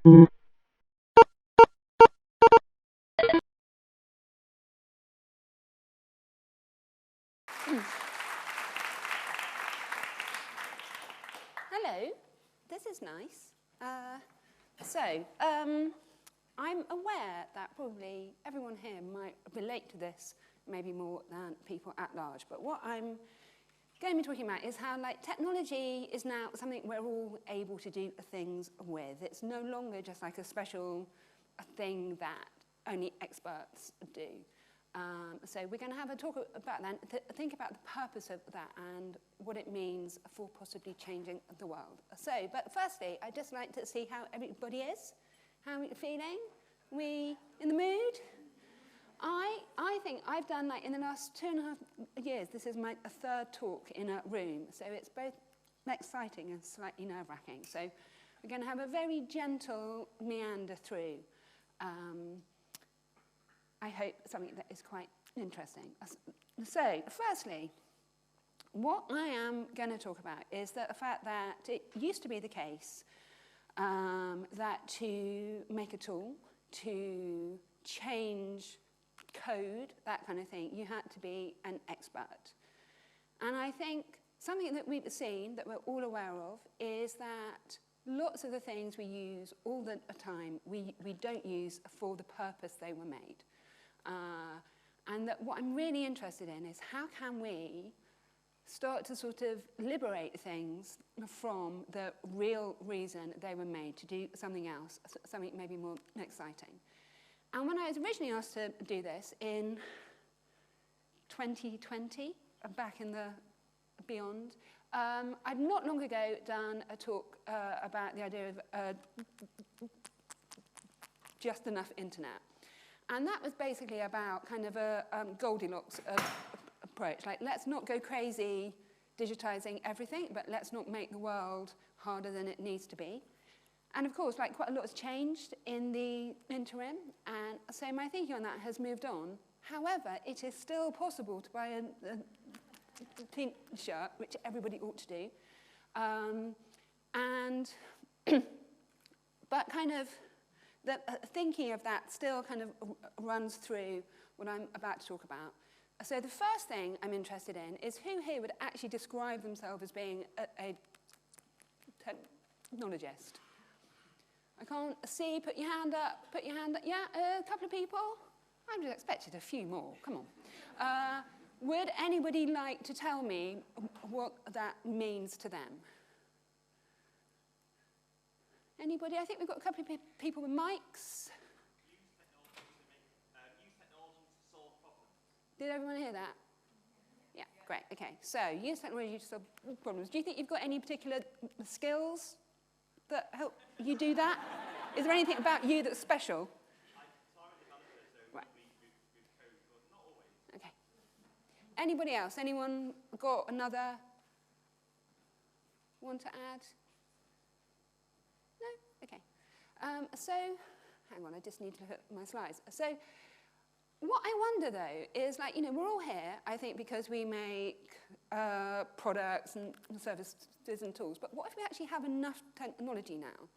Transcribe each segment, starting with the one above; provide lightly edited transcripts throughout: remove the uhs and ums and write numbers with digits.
Hello, this is nice. I'm aware that probably everyone here might relate to this, maybe more than people at large. But what I'm going to be talking about is how technology is now something we're all able to do things with. It's no longer just like a special thing that only experts do. So we're going to have a talk about that, think about the purpose of that and what it means for possibly changing the world. But firstly, I'd just like to see how everybody is. How are we feeling? We in the mood? I think I've done, in the last 2.5 years, this is my third talk in a room. So it's both exciting and slightly nerve-wracking. So we're going to have a very gentle meander through. I hope something that is quite interesting. So, firstly, what I am going to talk about is the fact that it used to be the case that to make a tool, to change code, that kind of thing, you had to be an expert. And I think something that we've seen, that we're all aware of, is that lots of the things we use all the time, we don't use for the purpose they were made. And that what I'm really interested in is how can we start to sort of liberate things from the real reason they were made to do something else, something maybe more exciting. And when I was originally asked to do this in 2020, back in the beyond, I'd not long ago done a talk about the idea of just enough internet. And that was basically about kind of a Goldilocks approach. Let's not go crazy digitizing everything, but let's not make the world harder than it needs to be. And of course, quite a lot has changed in the interim. And so my thinking on that has moved on. However, it is still possible to buy a T-shirt, which everybody ought to do. But kind of, the thinking of that still kind of runs through what I'm about to talk about. So the first thing I'm interested in is who here would actually describe themselves as being a technologist? I can't see, put your hand up, Yeah, a couple of people? I just expected a few more, come on. Would anybody like to tell me what that means to them? Anybody? I think we've got a couple of people with mics. Use technology to solve problems. Did everyone hear that? Yeah, great. Okay, so use technology to solve problems. Do you think you've got any particular skills that help you do that? Is there anything about you that's special? I'm a developer, so right. We code, but not always. Okay. Anybody else? Anyone got another one to add? No? Okay. So, hang on, I just need to look at my slides. So, what I wonder, though, is we're all here, I think, because we make products and services and tools. But what if we actually have enough technology now?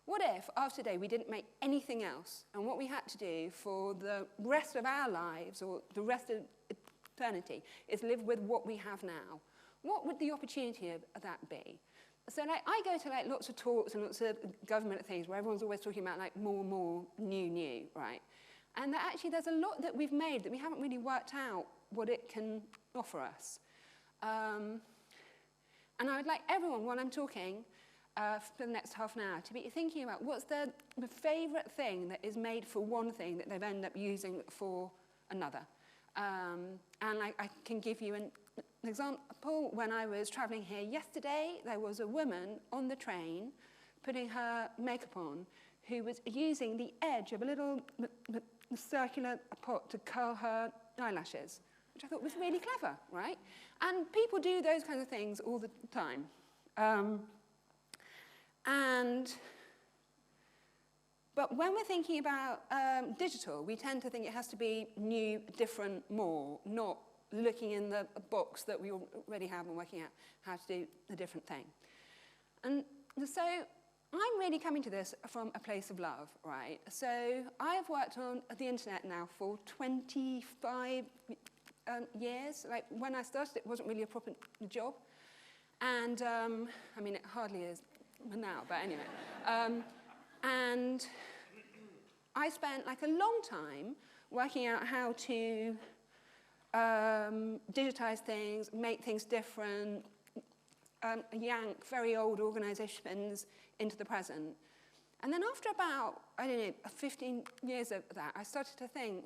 What if, after today, we didn't make anything else, and what we had to do for the rest of our lives, or the rest of eternity, is live with what we have now? What would the opportunity of that be? So I go to lots of talks and lots of government things where everyone's always talking about more and more new, right? And that actually there's a lot that we've made that we haven't really worked out what it can offer us. And I would like everyone, while I'm talking for the next half an hour, to be thinking about what's the favourite thing that is made for one thing that they've ended up using for another. And I can give you an example. When I was travelling here yesterday, there was a woman on the train putting her makeup on who was using the edge of a little circular pot to curl her eyelashes, which I thought was really clever, right? And people do those kinds of things all the time. But when we're thinking about digital, we tend to think it has to be new, different, more, not looking in the box that we already have and working out how to do a different thing. And so I'm really coming to this from a place of love, right? So I've worked on the internet now for 25 years. Like when I started, it wasn't really a proper job. And I mean, it hardly is now, but anyway. And I spent like a long time working out how to digitize things, make things different, yank very old organizations into the present. And then after about, I don't know, 15 years of that, I started to think,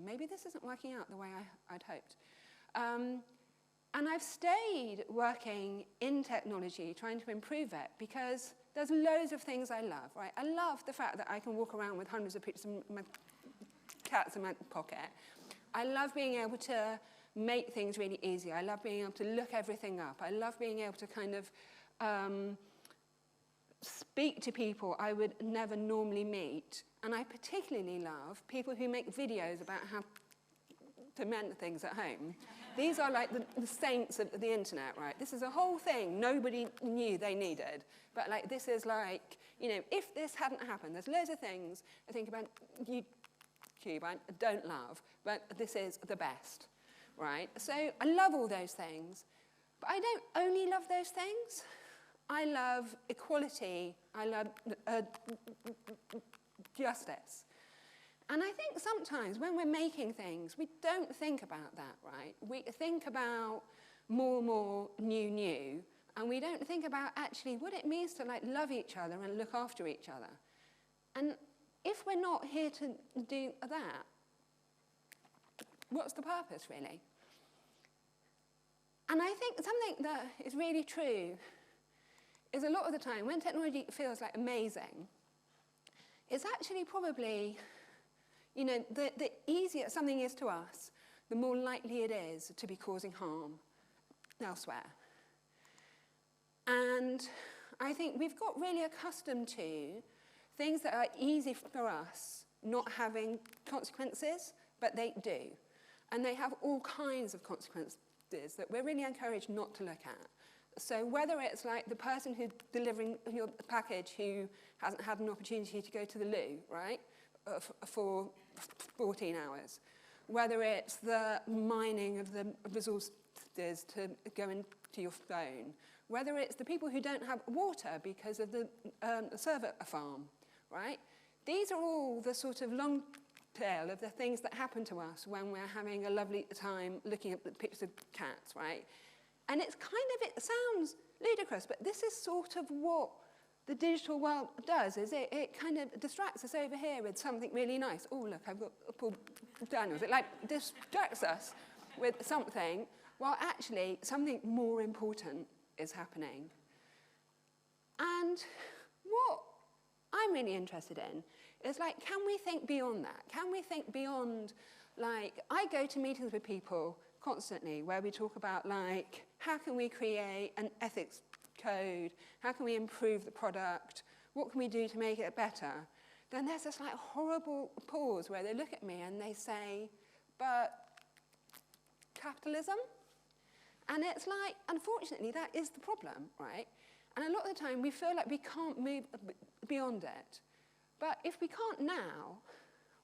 maybe this isn't working out the way I'd hoped. And I've stayed working in technology, trying to improve it, because there's loads of things I love, right? I love the fact that I can walk around with hundreds of pictures of my cats in my pocket. I love being able to make things really easy. I love being able to look everything up. I love being able to kind of speak to people I would never normally meet. And I particularly love people who make videos about how to mend things at home. These are like the saints of the internet, right? This is a whole thing nobody knew they needed. But like, this is like, you know, if this hadn't happened, there's loads of things I think about YouTube I don't love, but this is the best, right? So I love all those things. But I don't only love those things. I love equality. I love justice. And I think sometimes when we're making things, we don't think about that, right? We think about more, new, and we don't think about actually what it means to like love each other and look after each other. And if we're not here to do that, what's the purpose, really? And I think something that is really true is a lot of the time when technology feels like amazing, it's actually probably, you know, the easier something is to us, the more likely it is to be causing harm elsewhere. And I think we've got really accustomed to things that are easy for us not having consequences, but they do. And they have all kinds of consequences that we're really encouraged not to look at. So whether it's like the person who's delivering your package who hasn't had an opportunity to go to the loo, right, for 14 hours, whether it's the mining of the resources to go into your phone, whether it's the people who don't have water because of the server farm, right? These are all the sort of long tail of the things that happen to us when we're having a lovely time looking at the pictures of cats, right? And it's kind of, it sounds ludicrous, but this is sort of what the digital world does, is it kind of distracts us over here with something really nice. Oh, look, I've got Paul Daniels. It like distracts us with something, while actually something more important is happening. And what I'm really interested in is like, can we think beyond that? Can we think beyond, like, I go to meetings with people constantly where we talk about like, how can we create an ethics code? How can we improve the product? What can we do to make it better? Then there's this like horrible pause where they look at me and they say, but capitalism? And it's like, unfortunately, that is the problem, right? And a lot of the time we feel like we can't move beyond it. But if we can't now,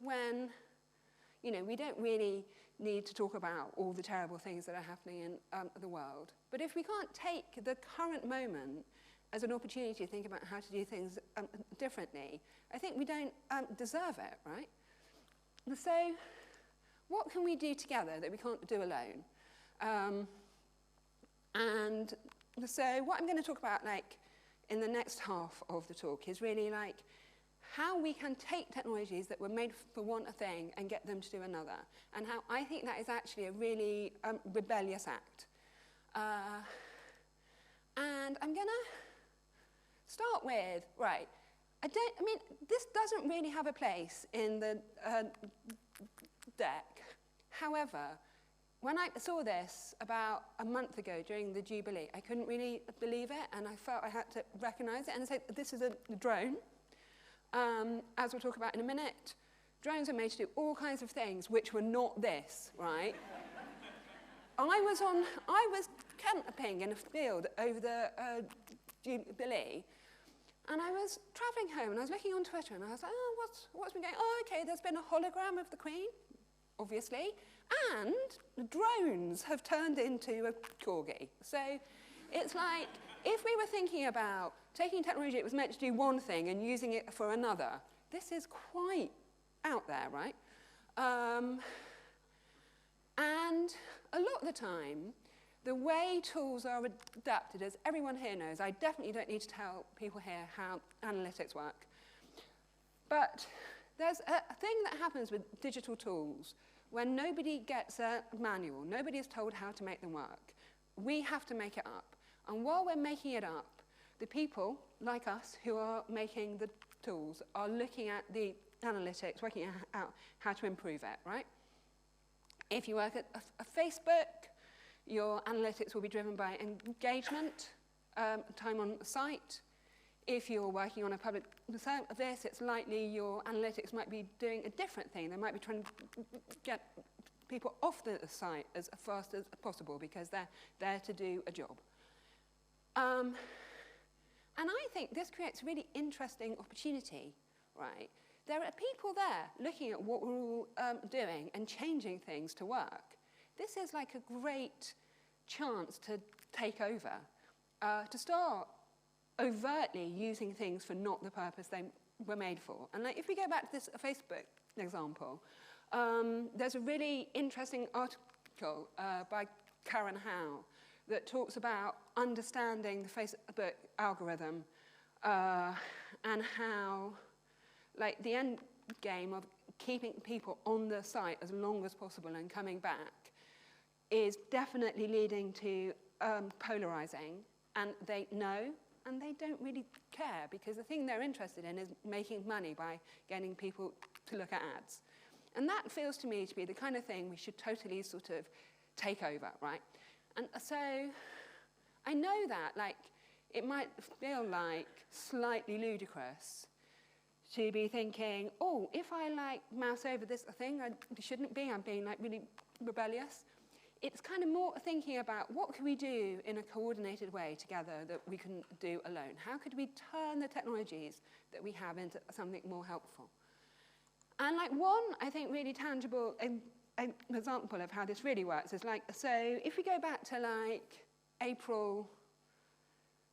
when, you know, we don't really need to talk about all the terrible things that are happening in the world. But if we can't take the current moment as an opportunity to think about how to do things differently, I think we don't deserve it, right? So what can we do together that we can't do alone? And so what I'm going to talk about, like, in the next half of the talk is really like how we can take technologies that were made for one thing and get them to do another, and how I think that is actually a really rebellious act. And I'm going to start with, right, I mean, this doesn't really have a place in the deck. However, when I saw this about a month ago during the Jubilee, I couldn't really believe it, and I felt I had to recognize it. And so this is a drone. As we'll talk about in a minute, drones are made to do all kinds of things which were not this, right? I was camping in a field over the Jubilee, And I was travelling home and I was looking on Twitter and I was like, oh, what's been going on? Oh, okay, there's been a hologram of the Queen, obviously, and drones have turned into a corgi. So it's like, if we were thinking about taking technology that was meant to do one thing and using it for another, this is quite out there, right? And a lot of the time, the way tools are adapted, as everyone here knows, I definitely don't need to tell people here how analytics work. But there's a thing that happens with digital tools when nobody gets a manual, nobody is told how to make them work. We have to make it up. And while we're making it up, the people, like us, who are making the tools, are looking at the analytics, working out how to improve it, right? If you work at a Facebook, your analytics will be driven by engagement, time on site. If you're working on a public service, it's likely your analytics might be doing a different thing. They might be trying to get people off the site as fast as possible because they're there to do a job. And I think this creates a really interesting opportunity, right? There are people there looking at what we're all doing and changing things to work. This is like a great chance to take over, to start overtly using things for not the purpose they were made for. And like, if we go back to this Facebook example, there's a really interesting article by Karen Howe that talks about understanding the Facebook algorithm and how, like, the end game of keeping people on the site as long as possible and coming back is definitely leading to polarizing, and they know and they don't really care because the thing they're interested in is making money by getting people to look at ads. And that feels to me to be the kind of thing we should totally sort of take over, right? And so I know that, like, it might feel like slightly ludicrous to be thinking, oh, if I, like, mouse over this thing, I shouldn't be, I'm being, like, really rebellious. It's kind of more thinking about what can we do in a coordinated way together that we can do alone? How could we turn the technologies that we have into something more helpful? And, like, one, I think, really tangible example of how this really works is, like, so if we go back to, like, April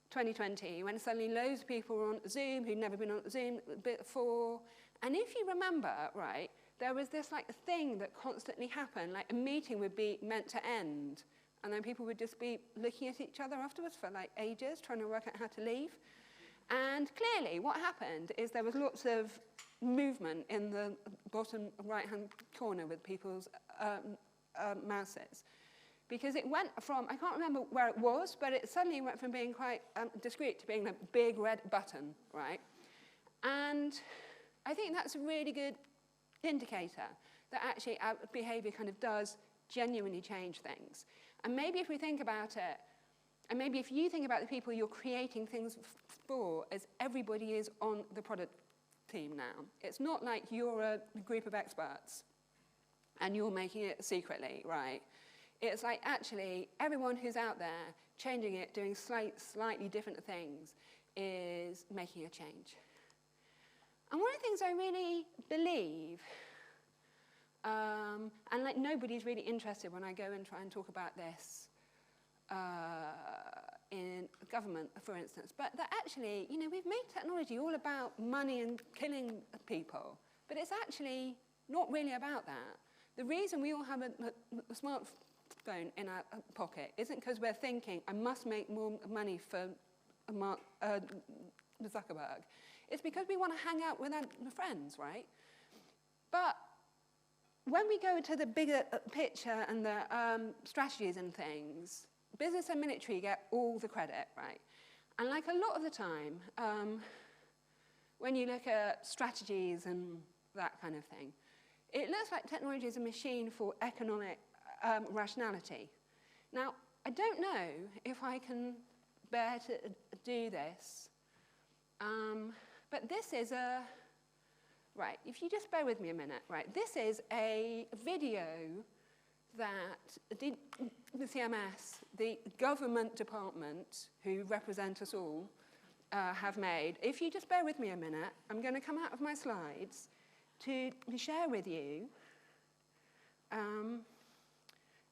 2020, when suddenly loads of people were on Zoom who'd never been on Zoom before, and if you remember, right, there was this, like, thing that constantly happened, like a meeting would be meant to end, and then people would just be looking at each other afterwards for, like, ages, trying to work out how to leave. And clearly, what happened is there was lots of movement in the bottom right-hand corner with people's mouses. Because it went from, I can't remember where it was, but it suddenly went from being quite discreet to being a big red button, right? And I think that's a really good indicator that actually our behavior kind of does genuinely change things. And maybe if we think about it, and maybe if you think about the people you're creating things for as everybody is on the product team now, it's not like you're a group of experts and you're making it secretly, right? It's like actually everyone who's out there changing it, doing slightly different things is making a change. And one of the things I really believe, and like nobody's really interested when I go and try and talk about this in government, for instance, but that actually, you know, we've made technology all about money and killing people, but it's actually not really about that. The reason we all have a smartphone in our pocket isn't because we're thinking, I must make more money for Mark Zuckerberg. It's because we want to hang out with our friends, right? But when we go to the bigger picture and the strategies and things, business and military get all the credit, right? And like a lot of the time, when you look at strategies and that kind of thing, it looks like technology is a machine for economic rationality. Now, I don't know if I can bear to do this, but this is a, right, if you just bear with me a minute, right, this is a video that the CMS, the government department who represent us all, have made. If you just bear with me a minute, I'm going to come out of my slides to share with you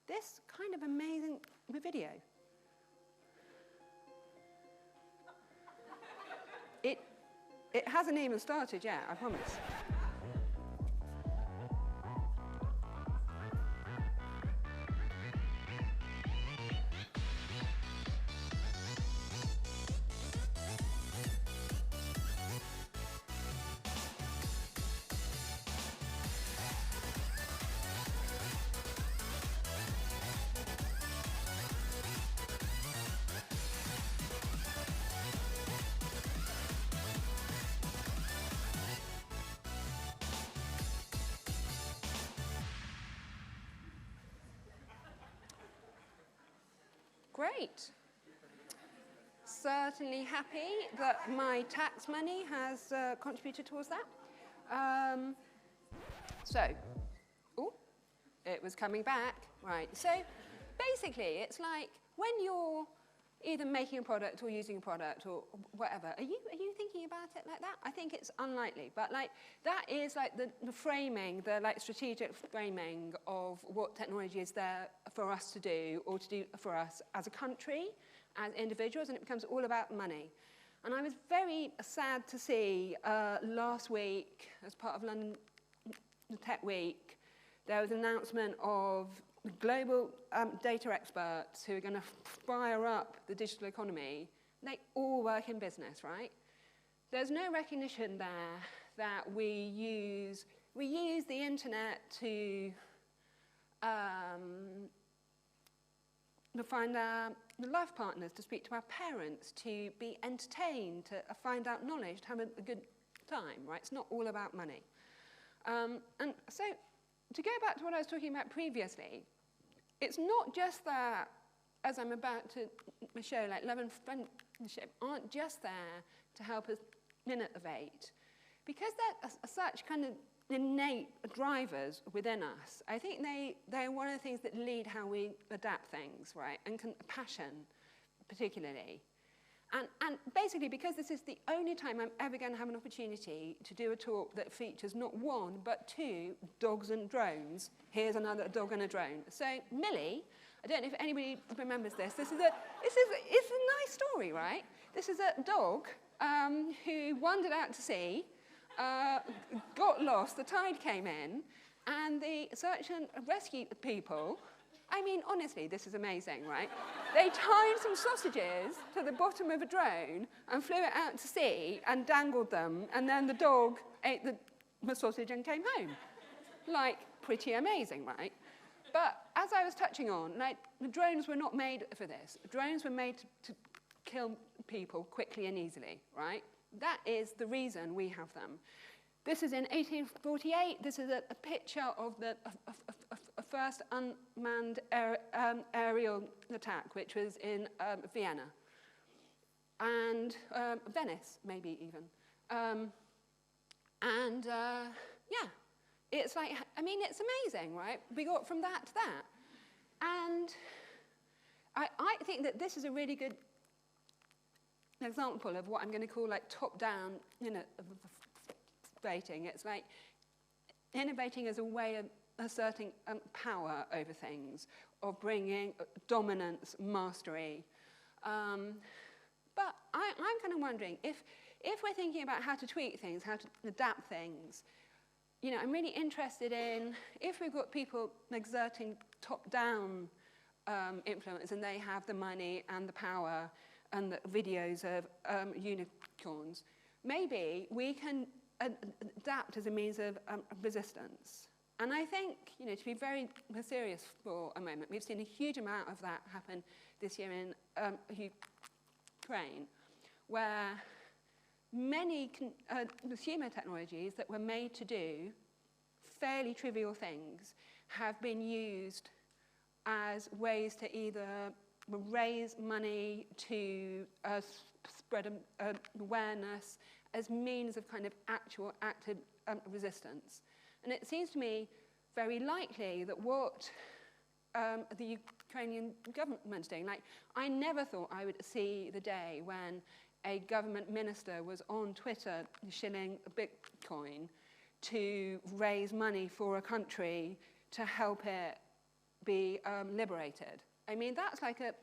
this kind of amazing video. It hasn't even started yet, I promise. Great. Certainly happy that my tax money has contributed towards that. Oh, it was coming back. Right, so basically it's like when you're either making a product or using a product or whatever, are you thinking about it like that? I think it's unlikely, but like that is like the framing, the like strategic framing of what technology is there for us to do or to do for us as a country, as individuals, and it becomes all about money. And I was very sad to see last week, as part of London Tech Week, there was an announcement of global data experts who are going to fire up the digital economy. They all work in business, right? There's no recognition there that we use the internet to find our life partners, to speak to our parents, to be entertained, to find out knowledge, to have a good time, right? It's not all about money. And so, to go back to what I was talking about previously, it's not just that, as I'm about to show, like love and friendship aren't just there to help us innovate. Because they're such kind of innate drivers within us, I think they're one of the things that lead how we adapt things, right? And passion, particularly. And basically, because this is the only time I'm ever going to have an opportunity to do a talk that features not one, but two dogs and drones, here's another dog and a drone. So Millie, I don't know if anybody remembers this. It's a nice story, right? This is a dog who wandered out to sea, got lost, the tide came in, and the search and rescue people, I mean, honestly, this is amazing, right? They tied some sausages to the bottom of a drone and flew it out to sea and dangled them, and then the dog ate the sausage and came home. Like, pretty amazing, right? But as I was touching on, like, the drones were not made for this. Drones were made to kill people quickly and easily, right? That is the reason we have them. This is in 1848. This is a picture of the first unmanned aerial attack, which was in Vienna. And Venice, maybe even. Yeah, it's like, I mean, it's amazing, right? We got from that to that. And I think that this is a really good example of what I'm going to call like top-down innovating. It's like innovating as a way of asserting power over things, of bringing dominance, mastery. But I'm kind of wondering, if we're thinking about how to tweak things, how to adapt things, you know, I'm really interested in, if we've got people exerting top-down influence and they have the money and the power and the videos of unicorns, maybe we can adapt as a means of resistance. And I think, you know, to be very serious for a moment, we've seen a huge amount of that happen this year in Ukraine, where many consumer technologies that were made to do fairly trivial things have been used as ways to either raise money, to spread awareness, as means of kind of actual active resistance. And it seems to me very likely that what the Ukrainian government is doing, like, I never thought I would see the day when a government minister was on Twitter shilling Bitcoin to raise money for a country to help it be liberated. I mean, that's like a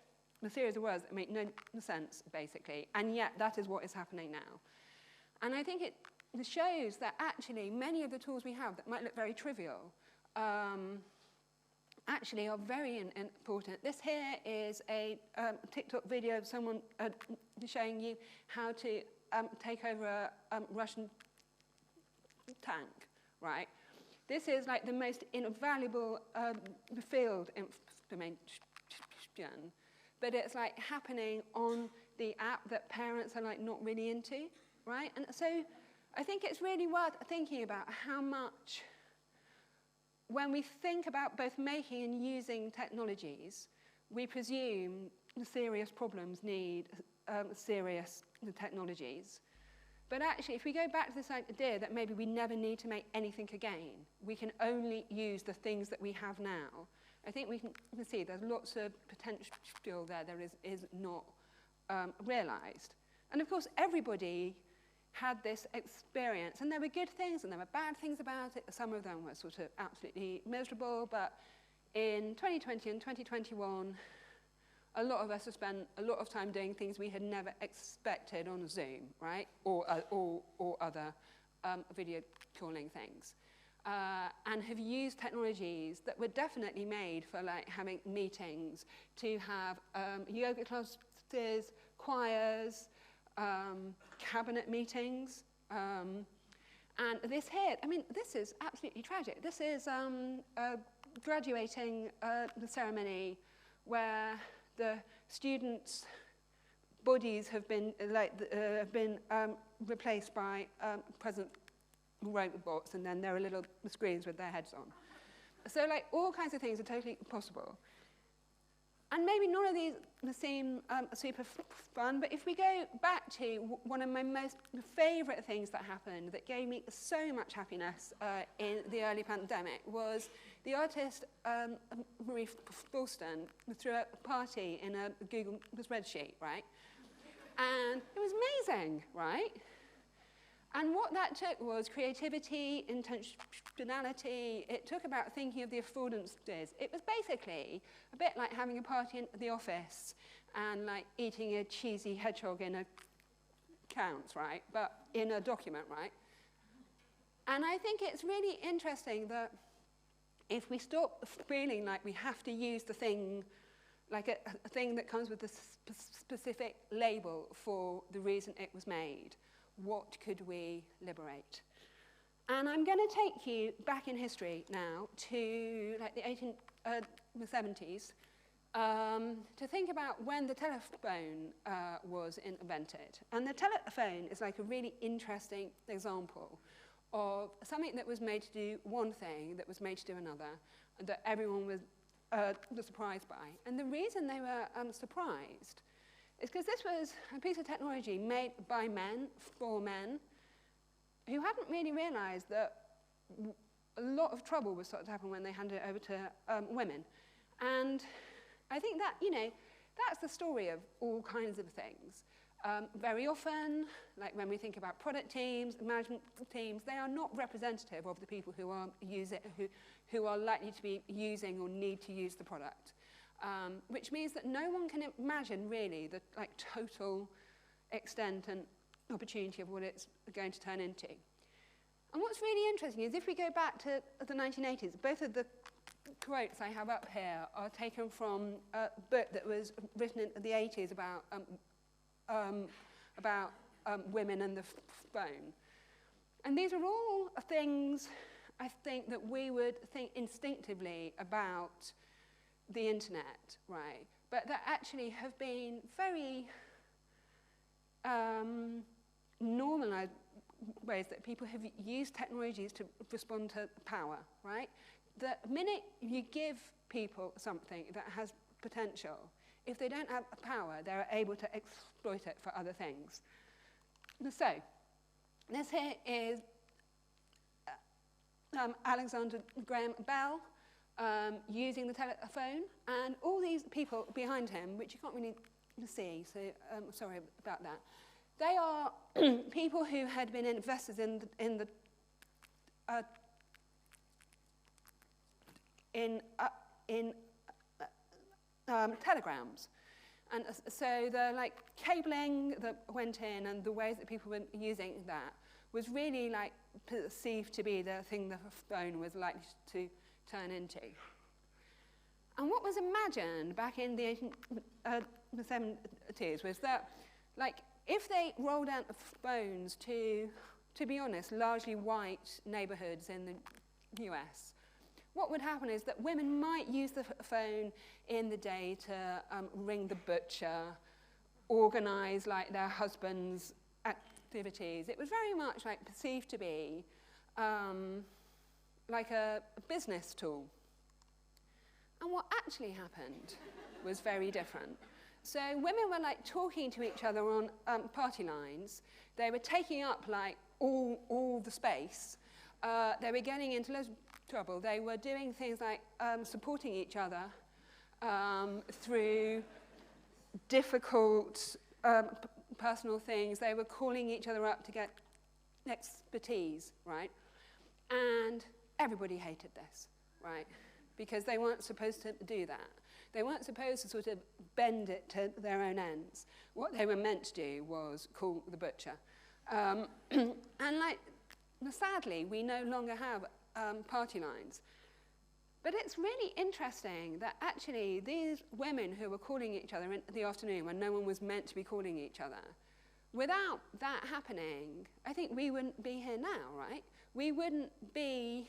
series of words that make no sense, basically, and yet that is what is happening now. And I think it shows that actually many of the tools we have that might look very trivial actually are very important. This here is a TikTok video of someone showing you how to take over a Russian tank, right? This is like the most invaluable field information, but it's like happening on the app that parents are like not really into, right? And so I think it's really worth thinking about how much, when we think about both making and using technologies, we presume serious problems need serious technologies. But actually, if we go back to this idea that maybe we never need to make anything again, we can only use the things that we have now, I think we can see there's lots of potential there that is not realized. And of course, everybody had this experience, and there were good things and there were bad things about it. Some of them were sort of absolutely miserable, but in 2020 and 2021, a lot of us have spent a lot of time doing things we had never expected on Zoom, right? Or other video calling things. And have used technologies that were definitely made for like having meetings, to have yoga classes, choirs, cabinet meetings. And this here, I mean, this is absolutely tragic. This is a graduating the ceremony where the students' bodies have been replaced by present robots, and then there are little screens with their heads on. So like all kinds of things are totally possible. And maybe none of these seem super fun, but if we go back to one of my most favorite things that happened that gave me so much happiness in the early pandemic was the artist Marie Fulston threw a party in a Google spreadsheet, right? And it was amazing, right? And what that took was creativity, intentionality. It took about thinking of the affordances. It was basically a bit like having a party in the office and like eating a cheesy hedgehog in a counts, right? But in a document, right? And I think it's really interesting that if we stop feeling like we have to use the thing, like a thing that comes with a specific label for the reason it was made, what could we liberate? And I'm going to take you back in history now to like the 1870s to think about when the telephone was invented. And the telephone is like a really interesting example of something that was made to do one thing, that was made to do another, and that everyone was surprised by. And the reason they were surprised is because this was a piece of technology made by men, for men, who hadn't really realized that a lot of trouble was starting to happen when they handed it over to women. And I think that, you know, that's the story of all kinds of things. Very often, like when we think about product teams, management teams, they are not representative of the people who are who are likely to be using or need to use the product. Which means that no one can imagine really the like total extent and opportunity of what it's going to turn into. And what's really interesting is if we go back to the 1980s, both of the quotes I have up here are taken from a book that was written in the 80s about women and the phone. And these are all things I think that we would think instinctively about the internet, right? But that actually have been very normalized ways that people have used technologies to respond to power, right? The minute you give people something that has potential, if they don't have power, they're able to exploit it for other things. So, this here is Alexander Graham Bell, using the telephone, and all these people behind him, which you can't really see, so sorry about that, They are people who had been investors in telegrams. And so the like cabling that went in and the ways that people were using that was really like perceived to be the thing the phone was likely to turn into. And what was imagined back in the 70s was that, like, if they rolled out the phones to be honest, largely white neighborhoods in the US, what would happen is that women might use the phone in the day to ring the butcher, organize like their husband's activities. It was very much like perceived to be like a business tool. And what actually happened was very different. So women were like talking to each other on party lines. They were taking up like all the space. They were getting into loads of trouble. They were doing things like supporting each other through difficult personal things. They were calling each other up to get expertise, right? And everybody hated this, right? Because they weren't supposed to do that. They weren't supposed to sort of bend it to their own ends. What they were meant to do was call the butcher. And like, sadly, we no longer have party lines. But it's really interesting that actually these women who were calling each other in the afternoon when no one was meant to be calling each other, without that happening, I think we wouldn't be here now, right? We wouldn't be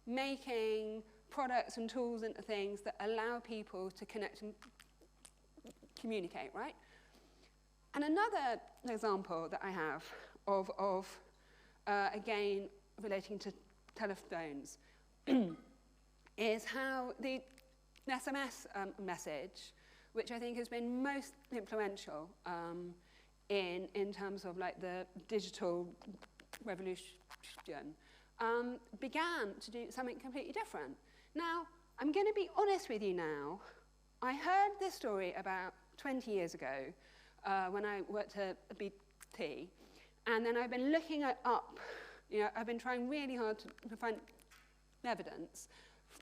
making products and tools and things that allow people to connect and communicate, right? And another example that I have of again, relating to telephones, is how the SMS message, which I think has been most influential in terms of like the digital revolution, began to do something completely different. Now, I'm going to be honest with you now. I heard this story about 20 years ago when I worked at BT, and then I've been looking it up. You know, I've been trying really hard to find evidence.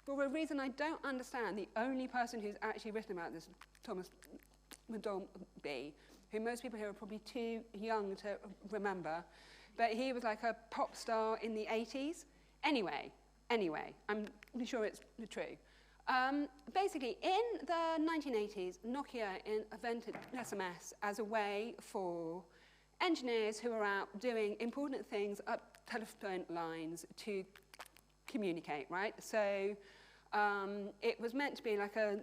For a reason I don't understand, the only person who's actually written about this is Thomas Dolby, who most people here are probably too young to remember, but he was like a pop star in the 80s. Anyway, I'm sure it's true. Basically, in the 1980s, Nokia invented SMS as a way for engineers who were out doing important things up telephone lines to communicate, right? So it was meant to be like a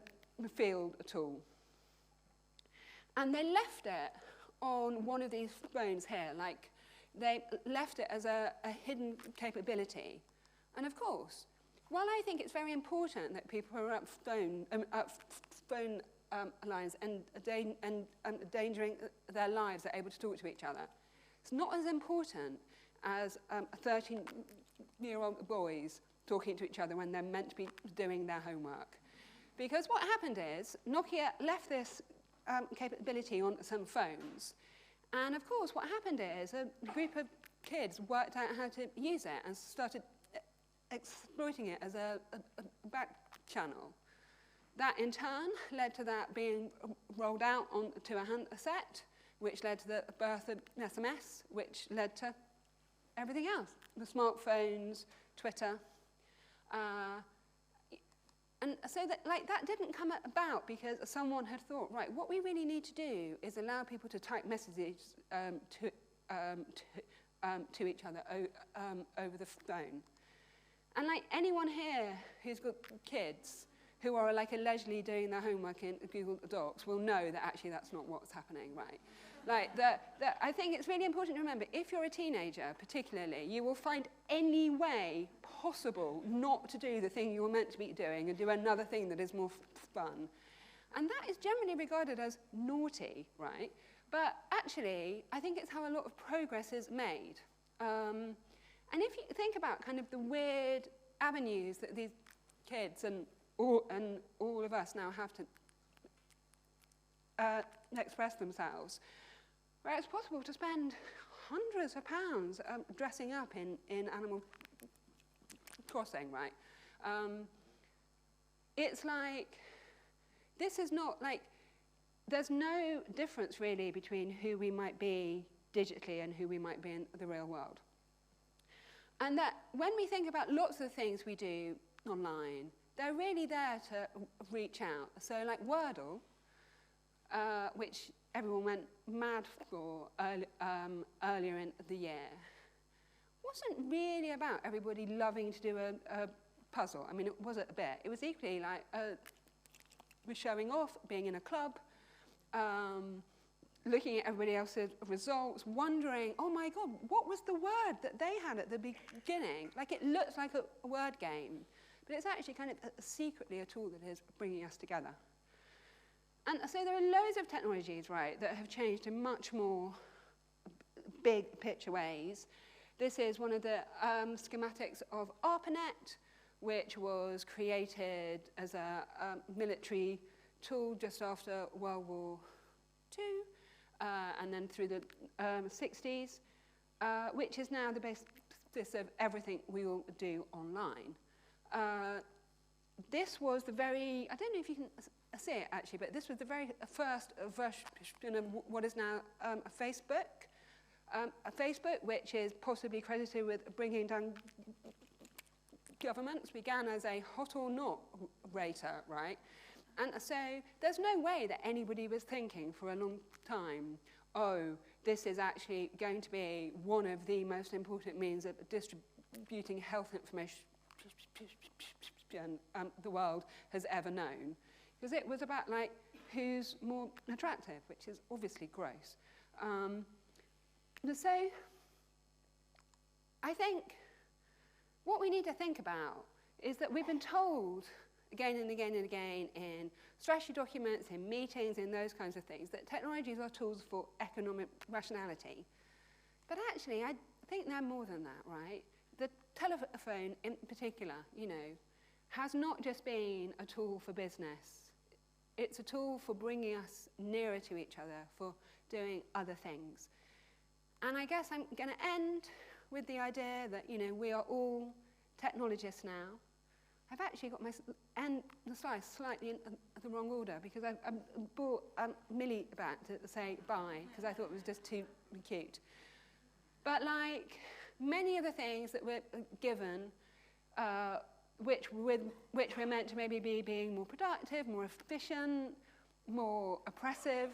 field tool. And they left it on one of these phones here, like they left it as a hidden capability. And of course, while I think it's very important that people who are up phone lines and endangering their lives are able to talk to each other, it's not as important as 13-year-old boys talking to each other when they're meant to be doing their homework. Because what happened is, Nokia left this capability on some phones, and of course what happened is a group of kids worked out how to use it and started exploiting it as a back channel. That in turn led to that being rolled out onto a handset, which led to the birth of SMS, which led to everything else, the smartphones, Twitter. And so that didn't come about because someone had thought, right, what we really need to do is allow people to type messages to each other over the phone. And like anyone here who's got kids who are like allegedly doing their homework in Google Docs will know that actually that's not what's happening, right? Like I think it's really important to remember, if you're a teenager particularly, you will find any way possible not to do the thing you're meant to be doing and do another thing that is more fun. And that is generally regarded as naughty, right? But actually, I think it's how a lot of progress is made. And if you think about kind of the weird avenues that these kids and all of us now have to express themselves, where it's possible to spend hundreds of pounds dressing up in Animal Crossing, right? It's like, this is not like, there's no difference really between who we might be digitally and who we might be in the real world. And that when we think about lots of the things we do online, they're really there to reach out. So like Wordle, which everyone went mad for earlier in the year, wasn't really about everybody loving to do a puzzle. I mean, it was a bit. It was equally like we're showing off, being in a club, looking at everybody else's results, wondering, oh my God, what was the word that they had at the beginning? Like, it looks like a word game, but it's actually kind of secretly a tool that is bringing us together. And so there are loads of technologies, right, that have changed in much more big picture ways. This is one of the schematics of ARPANET, which was created as a military tool just after World War II, and then through the 60s, which is now the basis of everything we all do online. This was the very, I don't know if you can see it actually, but this was the very first version of what is now a Facebook, which is possibly credited with bringing down governments, began as a hot or not rater, right? And so there's no way that anybody was thinking for a long time, oh, this is actually going to be one of the most important means of distributing health information the world has ever known. Because it was about, like, who's more attractive, which is obviously gross. So I think what we need to think about is that we've been told again and again and again in strategy documents, in meetings, in those kinds of things, that technologies are tools for economic rationality. But actually, I think they're more than that, right? The telephone in particular, you know, has not just been a tool for business. It's a tool for bringing us nearer to each other, for doing other things. And I guess I'm going to end with the idea that, you know, we are all technologists now. I've actually got the slides slightly in the wrong order because I brought Millie back to say bye because I thought it was just too cute. But like many of the things that we're given, which we're meant to maybe be being more productive, more efficient, more oppressive,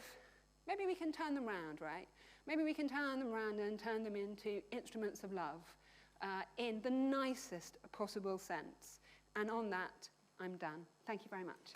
maybe we can turn them around, right? Maybe we can turn them around and turn them into instruments of love in the nicest possible sense. And on that, I'm done. Thank you very much.